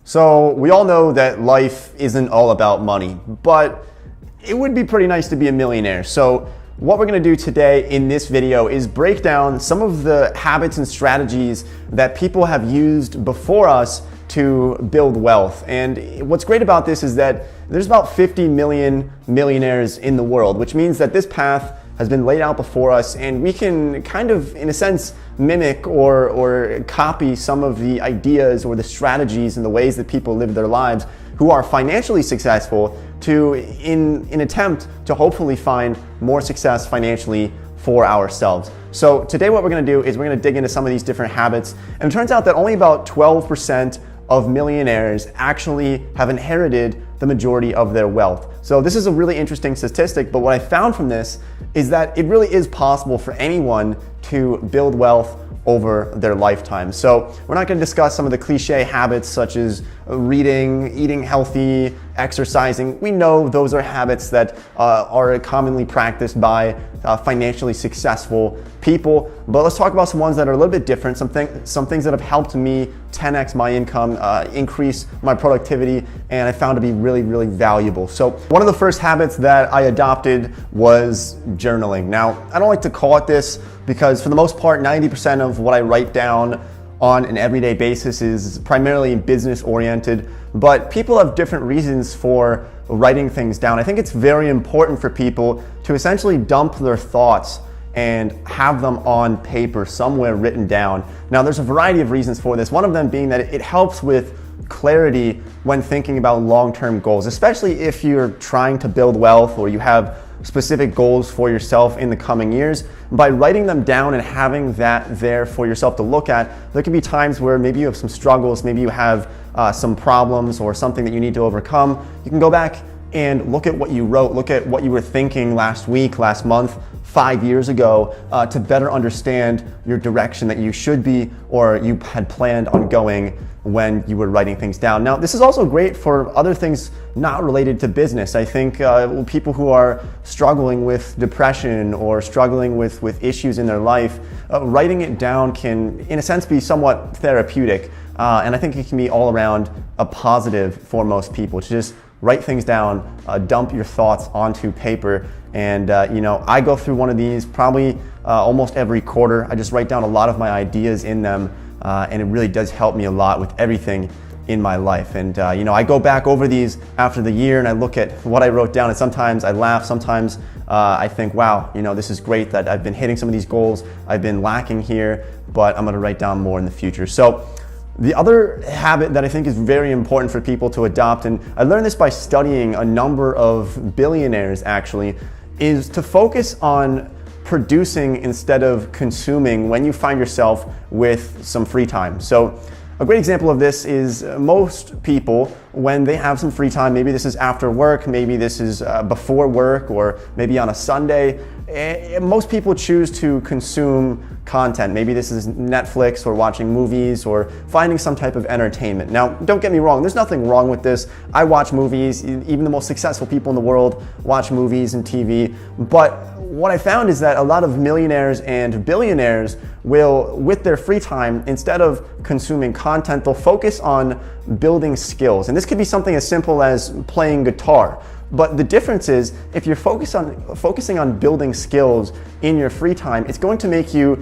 So we all know that life isn't all about money, but it would be pretty nice to be a millionaire. So what we're gonna do today in this video is break down some of the habits and strategies that people have used before us to build wealth. And what's great about this is that there's about 50 million millionaires in the world, which means that this path has been laid out before us, and we can kind of, in a sense, mimic or copy some of the ideas or the strategies and the ways that people live their lives who are financially successful in an attempt to hopefully find more success financially for ourselves. So today what we're gonna do is we're gonna dig into some of these different habits, and it turns out that only about 12% of millionaires actually have inherited the majority of their wealth. So this is a really interesting statistic, but what I found from this is that it really is possible for anyone to build wealth over their lifetime. So we're not going to discuss some of the cliche habits such as reading, eating healthy, exercising. We know those are habits that are commonly practiced by financially successful people, but let's talk about some ones that are a little bit different, some things that have helped me 10x my income, increase my productivity, and I found to be really, really valuable. So one of the first habits that I adopted was journaling. Now, I don't like to call it this because for the most part, 90% of what I write down on an everyday basis is primarily business oriented, but people have different reasons for writing things down. I think it's very important for people to essentially dump their thoughts and have them on paper somewhere written down. Now, there's a variety of reasons for this, one of them being that it helps with clarity when thinking about long-term goals, especially if you're trying to build wealth or you have specific goals for yourself in the coming years. By writing them down and having that there for yourself to look at, there can be times where maybe you have some struggles, maybe you have some problems or something that you need to overcome. You can go back and look at what you wrote, look at what you were thinking last week, last month, 5 years ago, to better understand your direction that you should be or you had planned on going when you were writing things down. Now, this is also great for other things not related to business. I think people who are struggling with depression or struggling with issues in their life, writing it down can, in a sense, be somewhat therapeutic. And I think it can be all around a positive for most people to just write things down, dump your thoughts onto paper. And I go through one of these probably almost every quarter. I just write down a lot of my ideas in them, and it really does help me a lot with everything in my life. And I go back over these after the year and I look at what I wrote down, and sometimes I laugh, sometimes I think, wow, this is great that I've been hitting some of these goals, I've been lacking here, but I'm gonna write down more in the future. So the other habit that I think is very important for people to adopt, and I learned this by studying a number of billionaires actually, is to focus on producing instead of consuming when you find yourself with some free time. So a great example of this is most people, when they have some free time, maybe this is after work, maybe this is before work, or maybe on a Sunday, most people choose to consume content. Maybe this is Netflix or watching movies or finding some type of entertainment. Now, don't get me wrong, there's nothing wrong with this. I watch movies, even the most successful people in the world watch movies and TV, but what I found is that a lot of millionaires and billionaires will, with their free time, instead of consuming content, they'll focus on building skills. And this could be something as simple as playing guitar. But the difference is, if you're focusing on building skills in your free time, it's going to make you,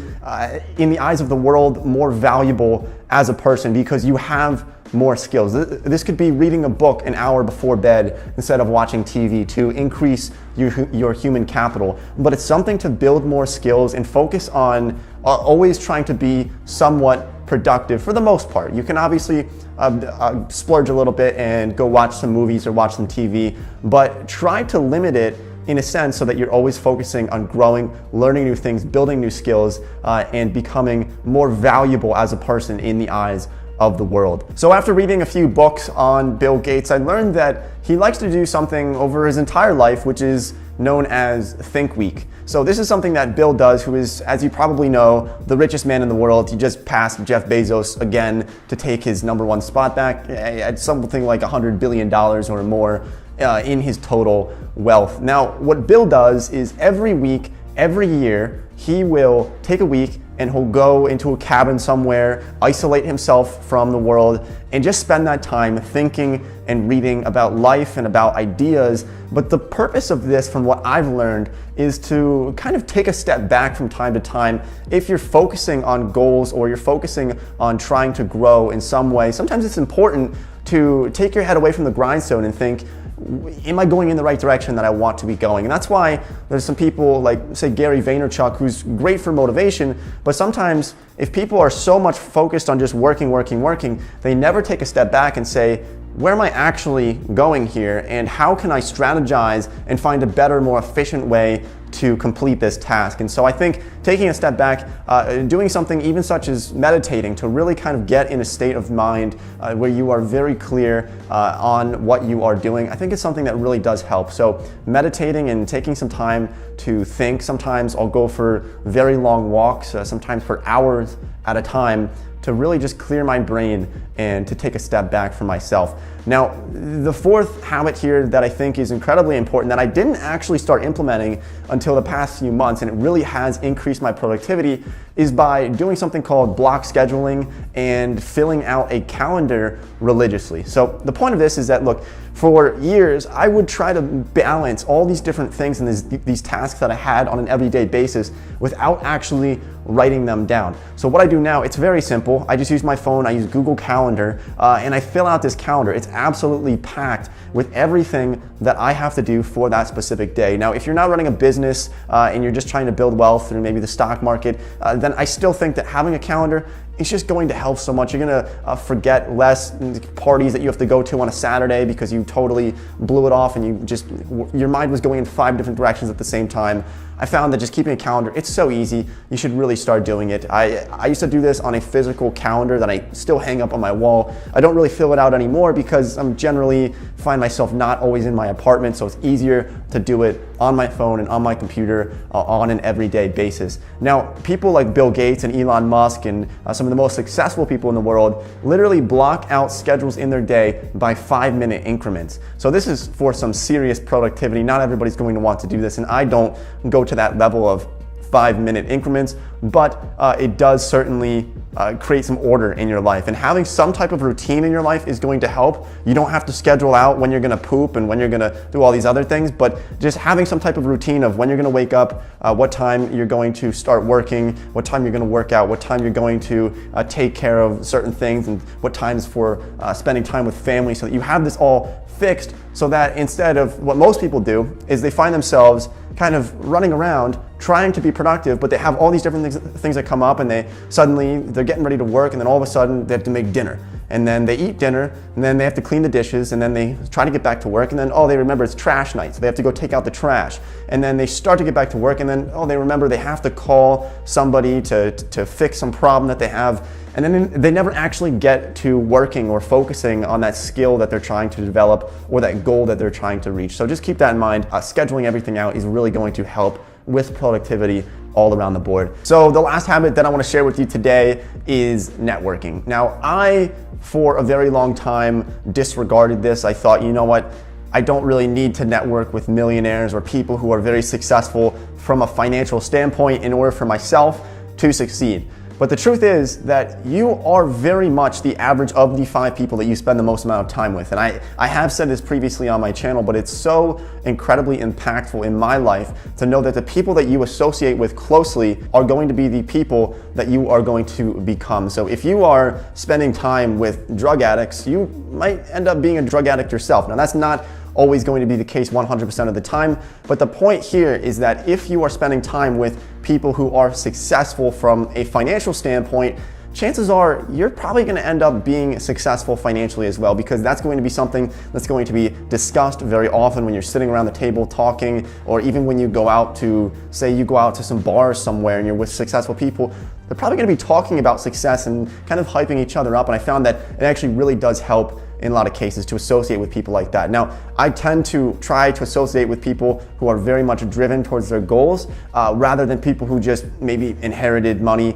in the eyes of the world, more valuable as a person because you have more skills. This could be reading a book an hour before bed instead of watching TV to increase your human capital. But it's something to build more skills and focus on always trying to be somewhat productive for the most part. You can obviously splurge a little bit and go watch some movies or watch some TV, but try to limit it in a sense so that you're always focusing on growing, learning new things, building new skills, and becoming more valuable as a person in the eyes of the world. So after reading a few books on Bill Gates, I learned that he likes to do something over his entire life, which is known as Think Week. So this is something that Bill does, who is, as you probably know, the richest man in the world. He just passed Jeff Bezos again to take his #1 spot back at something like $100 billion or more in his total wealth. Now, what Bill does is every week every year he will take a week and he'll go into a cabin somewhere, isolate himself from the world, and just spend that time thinking and reading about life and about ideas. But the purpose of this, from what I've learned, is to kind of take a step back from time to time. If you're focusing on goals or you're focusing on trying to grow in some way, sometimes it's important to take your head away from the grindstone and think, am I going in the right direction that I want to be going? And that's why there's some people like, say, Gary Vaynerchuk, who's great for motivation, but sometimes if people are so much focused on just working, they never take a step back and say, where am I actually going here, and how can I strategize and find a better, more efficient way to complete this task? And so I think taking a step back, doing something even such as meditating to really kind of get in a state of mind where you are very clear on what you are doing, I think it's something that really does help. So meditating and taking some time to think. Sometimes I'll go for very long walks, sometimes for hours at a time, to really just clear my brain and to take a step back for myself. Now, the fourth habit here that I think is incredibly important that I didn't actually start implementing until the past few months, and it really has increased my productivity, is by doing something called block scheduling and filling out a calendar religiously. So the point of this is that, look, for years, I would try to balance all these different things and these tasks that I had on an everyday basis without actually writing them down. So what I do now, it's very simple. I just use my phone, I use Google Calendar, and I fill out this calendar. It's absolutely packed with everything that I have to do for that specific day. Now, if you're not running a business and you're just trying to build wealth through maybe the stock market, then I still think that having a calendar, it's just going to help so much. You're gonna forget less parties that you have to go to on a Saturday because you totally blew it off and your mind was going in 5 different directions at the same time. I found that just keeping a calendar, it's so easy. You should really start doing it. I used to do this on a physical calendar that I still hang up on my wall. I don't really fill it out anymore because I'm generally find myself not always in my apartment, so it's easier to do it on my phone and on my computer on an everyday basis. Now, people like Bill Gates and Elon Musk and some of the most successful people in the world literally block out schedules in their day by 5-minute increments. So this is for some serious productivity. Not everybody's going to want to do this, and I don't go to that level of 5-minute increments, but it does certainly create some order in your life. And having some type of routine in your life is going to help. You don't have to schedule out when you're gonna poop and when you're gonna do all these other things, but just having some type of routine of when you're gonna wake up, what time you're going to start working, what time you're gonna work out, what time you're going to take care of certain things, and what times for spending time with family, so that you have this all fixed, so that instead of what most people do is they find themselves kind of running around trying to be productive, but they have all these different things that come up, and they're getting ready to work, and then all of a sudden they have to make dinner, and then they eat dinner, and then they have to clean the dishes, and then they try to get back to work, and then they remember it's trash night, so they have to go take out the trash, and then they start to get back to work, and then they remember they have to call somebody to fix some problem that they have. And then they never actually get to working or focusing on that skill that they're trying to develop or that goal that they're trying to reach. So just keep that in mind. Scheduling everything out is really going to help with productivity all around the board. So the last habit that I want to share with you today is networking. Now, I, for a very long time, disregarded this. I thought, you know what? I don't really need to network with millionaires or people who are very successful from a financial standpoint in order for myself to succeed. But the truth is that you are very much the average of the 5 people that you spend the most amount of time with. And I have said this previously on my channel, but it's so incredibly impactful in my life to know that the people that you associate with closely are going to be the people that you are going to become. So if you are spending time with drug addicts, you might end up being a drug addict yourself. Now, that's not always going to be the case 100% of the time, but the point here is that if you are spending time with people who are successful from a financial standpoint, chances are you're probably going to end up being successful financially as well, because that's going to be something that's going to be discussed very often when you're sitting around the table talking, or even when you go out to, say you go out to some bars somewhere and you're with successful people. They're probably going to be talking about success and kind of hyping each other up, and I found that it actually really does help in a lot of cases to associate with people like that. Now, I tend to try to associate with people who are very much driven towards their goals, rather than people who just maybe inherited money.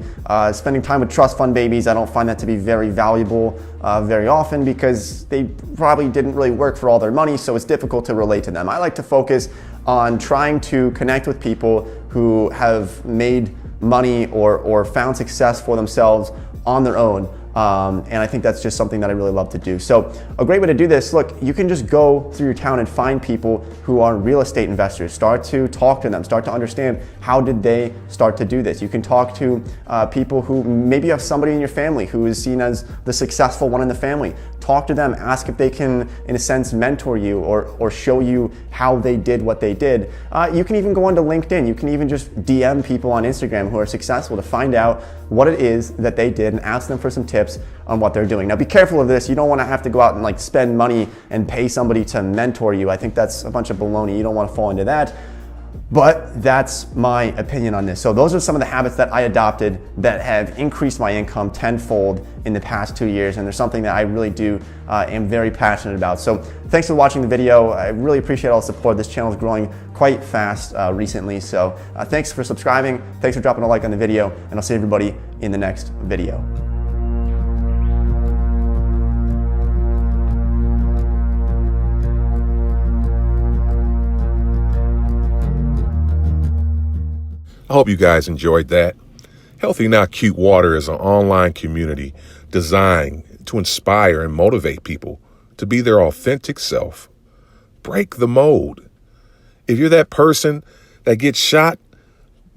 Spending time with trust fund babies, I don't find that to be very valuable very often, because they probably didn't really work for all their money, so it's difficult to relate to them. I like to focus on trying to connect with people who have made money or found success for themselves on their own. And I think that's just something that I really love to do. So a great way to do this, look, you can just go through your town and find people who are real estate investors. Start to talk to them, start to understand how did they start to do this. You can talk to people who maybe you have somebody in your family who is seen as the successful one in the family. Talk to them, ask if they can, in a sense, mentor you or show you how they did what they did. You can even go onto LinkedIn. You can even just DM people on Instagram who are successful to find out what it is that they did and ask them for some tips on what they're doing. Now be careful of this. You don't want to have to go out and like spend money and pay somebody to mentor you. I think that's a bunch of baloney. You don't want to fall into that. But that's my opinion on this. So those are some of the habits that I adopted that have increased my income tenfold in the past 2 years. And there's something that I really am very passionate about. So thanks for watching the video. I really appreciate all the support. This channel is growing quite fast recently. So thanks for subscribing. Thanks for dropping a like on the video. And I'll see everybody in the next video. I hope you guys enjoyed that. Healthy Not Cute Water is an online community designed to inspire and motivate people to be their authentic self. Break the mold. If you're that person that gets shot,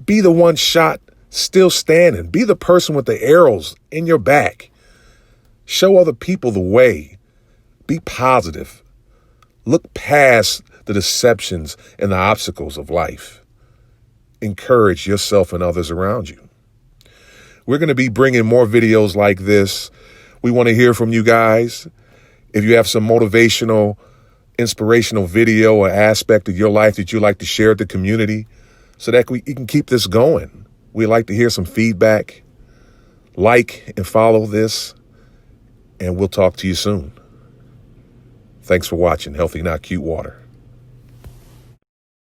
be the one shot still standing. Be the person with the arrows in your back. Show other people the way. Be positive. Look past the deceptions and the obstacles of life. Encourage yourself and others around you. We're going to be bringing more videos like this. We want to hear from you guys. If you have some motivational, inspirational video or aspect of your life that you'd like to share with the community so that we can keep this going. We'd like to hear some feedback. Like and follow this, and we'll talk to you soon. Thanks for watching Healthy Not Cute Water.